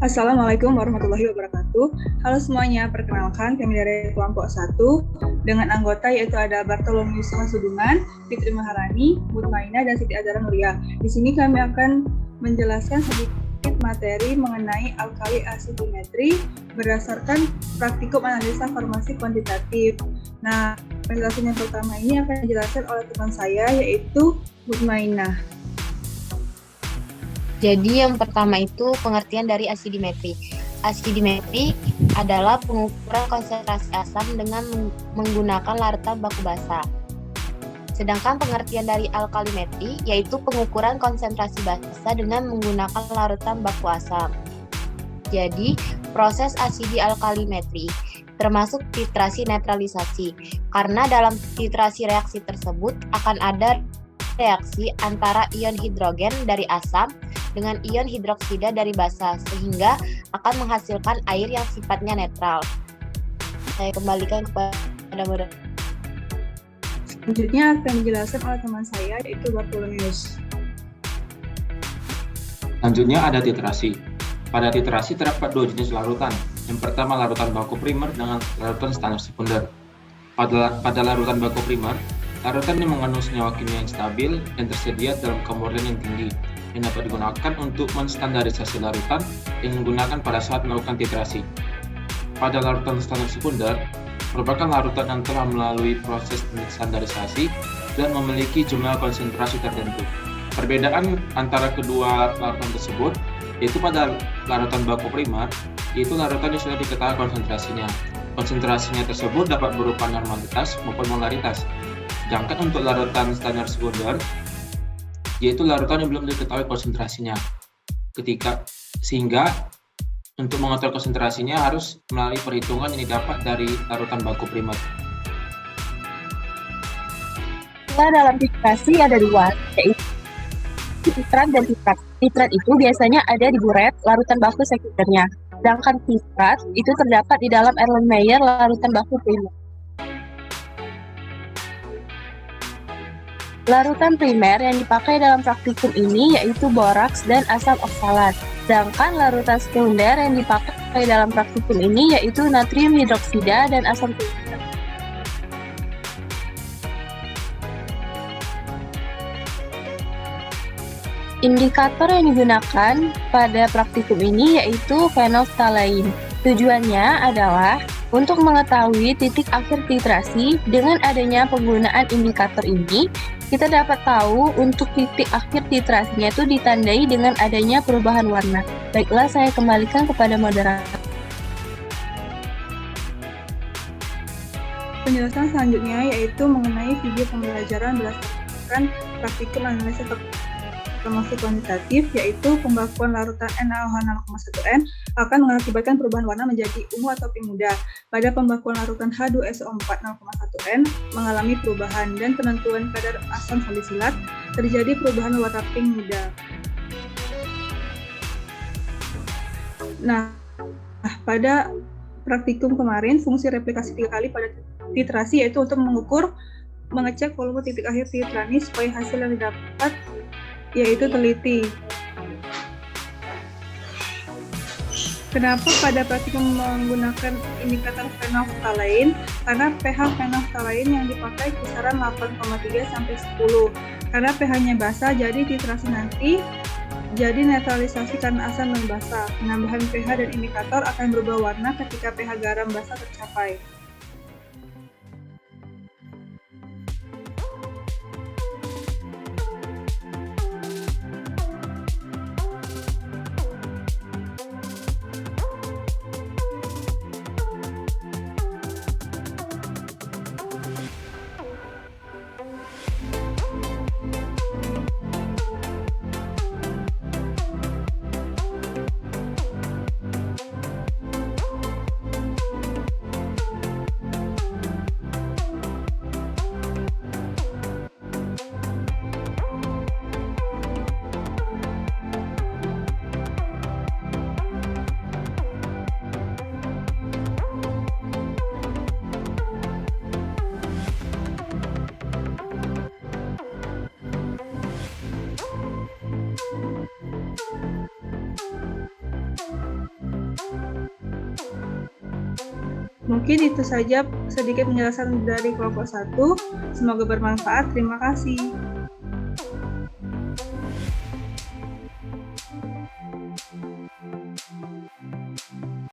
Assalamualaikum warahmatullahi wabarakatuh. Halo semuanya, perkenalkan kami dari kelompok 1 dengan anggota yaitu ada Bartolomius Masudungan, Fitri Maharani, Mutmainah, dan Siti Azhara Nuria. Di sini kami akan menjelaskan sedikit materi mengenai alkali asidimetri berdasarkan praktikum analisa formasi kuantitatif. Nah, penjelasan yang pertama ini akan dijelaskan oleh teman saya yaitu Mutmainah. Jadi yang pertama itu pengertian dari asidimetri. Asidimetri adalah pengukuran konsentrasi asam dengan menggunakan larutan baku basa. Sedangkan pengertian dari alkalimetri yaitu pengukuran konsentrasi basa dengan menggunakan larutan baku asam. Jadi proses asidi alkalimetri termasuk titrasi netralisasi, karena dalam titrasi reaksi tersebut akan ada reaksi antara ion hidrogen dari asam dengan ion hidroksida dari basa, sehingga akan menghasilkan air yang sifatnya netral. Saya kembalikan kepada moderator. Selanjutnya akan dijelaskan oleh teman saya yaitu Bartolomius. Selanjutnya ada titrasi. Pada titrasi terdapat dua jenis larutan. Yang pertama larutan baku primer dengan larutan standar sekunder. Pada larutan baku primer, larutan yang mengandung senyawa kimia yang stabil dan tersedia dalam kemurnian yang tinggi, yang dapat digunakan untuk menstandarisasi larutan yang digunakan pada saat melakukan titrasi. Pada larutan standar sekunder, merupakan larutan yang telah melalui proses standarisasi dan memiliki jumlah konsentrasi tertentu. Perbedaan antara kedua larutan tersebut yaitu pada larutan baku primer, yaitu larutan yang sudah diketahui konsentrasinya. Konsentrasinya tersebut dapat berupa normalitas maupun molaritas. Sedangkan untuk larutan standar sekunder, yaitu larutan yang belum diketahui konsentrasinya. Sehingga untuk mengatur konsentrasinya harus melalui perhitungan yang didapat dari larutan baku primer. Dalam titrasi ada dua, yaitu titrat dan titrat. Titrat itu biasanya ada di buret larutan baku sekundernya, sedangkan titrat itu terdapat di dalam Erlenmeyer larutan baku primer. Larutan primer yang dipakai dalam praktikum ini yaitu boraks dan asam oksalat. Sedangkan larutan sekunder yang dipakai dalam praktikum ini yaitu natrium hidroksida dan asam sulfur. Indikator yang digunakan pada praktikum ini yaitu fenolftalein. Tujuannya adalah untuk mengetahui titik akhir titrasi. Dengan adanya penggunaan indikator ini, kita dapat tahu untuk titik akhir titrasinya itu ditandai dengan adanya perubahan warna. Baiklah, saya kembalikan kepada moderator. Penjelasan selanjutnya yaitu mengenai video pembelajaran berdasarkan praktikum analisa formasi kuantitatif, yaitu pembakuan larutan NaOH 0,1N akan mengakibatkan perubahan warna menjadi ungu atau pink muda. Pada pembakuan larutan H2SO4 0,1N mengalami perubahan dan penentuan kadar asam salisilat terjadi perubahan warna pink muda. Nah, pada praktikum kemarin fungsi replikasi 3 kali pada titrasi yaitu untuk mengecek volume titik akhir titrani supaya hasil yang didapat yaitu teliti. Kenapa pada praktikum menggunakan indikator fenolftalein? Karena pH fenolftalein yang dipakai kisaran 8,3 sampai 10. Karena pH-nya basah, jadi titrasi nanti jadi netralisasi karena asam dan basa. Penambahan pH dan indikator akan berubah warna ketika pH garam basa tercapai. Mungkin itu saja sedikit penjelasan dari kelompok 1. Semoga bermanfaat. Terima kasih.